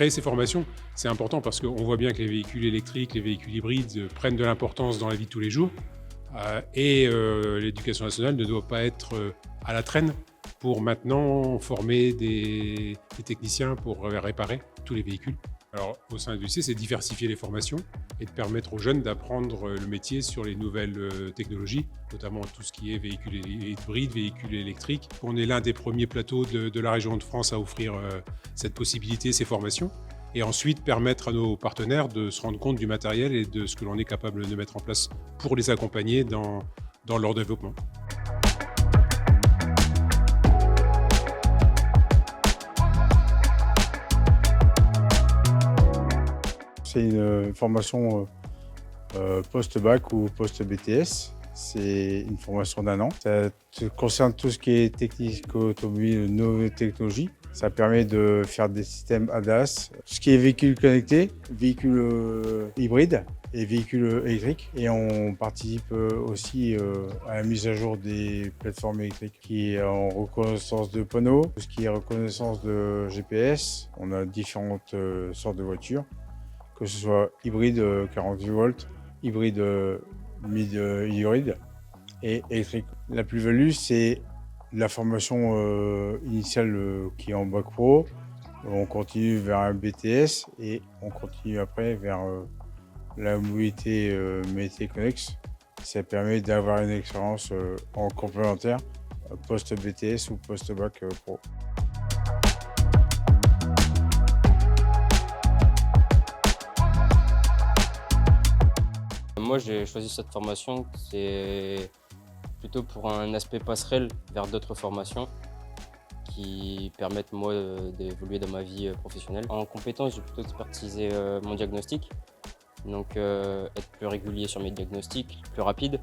créer ces formations, c'est important parce qu'on voit bien que les véhicules électriques, les véhicules hybrides prennent de l'importance dans la vie de tous les jours. L'éducation nationale ne doit pas être à la traîne pour maintenant former des techniciens pour réparer tous les véhicules. Alors, au sein du lycée, c'est diversifier les formations et de permettre aux jeunes d'apprendre le métier sur les nouvelles technologies, notamment tout ce qui est véhicules hybrides, véhicules électriques. On est l'un des premiers plateaux de la région de France à offrir cette possibilité, ces formations. Et ensuite, permettre à nos partenaires de se rendre compte du matériel et de ce que l'on est capable de mettre en place pour les accompagner dans leur développement. C'est une formation post-bac ou post-BTS. C'est une formation d'1 an. Ça concerne tout ce qui est technique automobile, nouvelles technologies. Ça permet de faire des systèmes ADAS, tout ce qui est véhicules connectés, véhicules hybrides et véhicules électriques. Et on participe aussi à la mise à jour des plateformes électriques qui est en reconnaissance de panneaux, tout ce qui est reconnaissance de GPS. On a différentes sortes de voitures, que ce soit hybride 48 volts, hybride mid-hybride et électrique. La plus-value, c'est la formation initiale qui est en bac pro. On continue vers un BTS et on continue après vers la mobilité métier connexe. Ça permet d'avoir une expérience en complémentaire post-BTS ou post-bac pro. Moi, j'ai choisi cette formation, c'est plutôt pour un aspect passerelle vers d'autres formations qui permettent moi d'évoluer dans ma vie professionnelle. En compétence, j'ai plutôt expertisé mon diagnostic, donc être plus régulier sur mes diagnostics, plus rapide,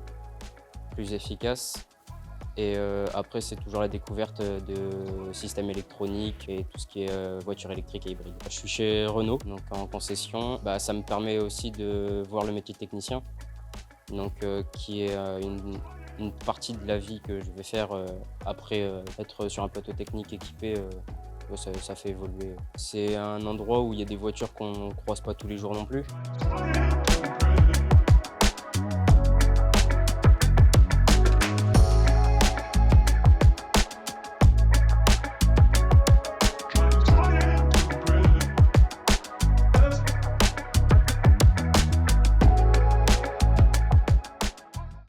plus efficace. Et après, c'est toujours la découverte de systèmes électroniques et tout ce qui est voiture électrique et hybride. Je suis chez Renault, donc en concession. Ça me permet aussi de voir le métier de technicien, donc qui est une partie de la vie que je vais faire après être sur un plateau technique équipé. Ça fait évoluer. C'est un endroit où il y a des voitures qu'on ne croise pas tous les jours non plus.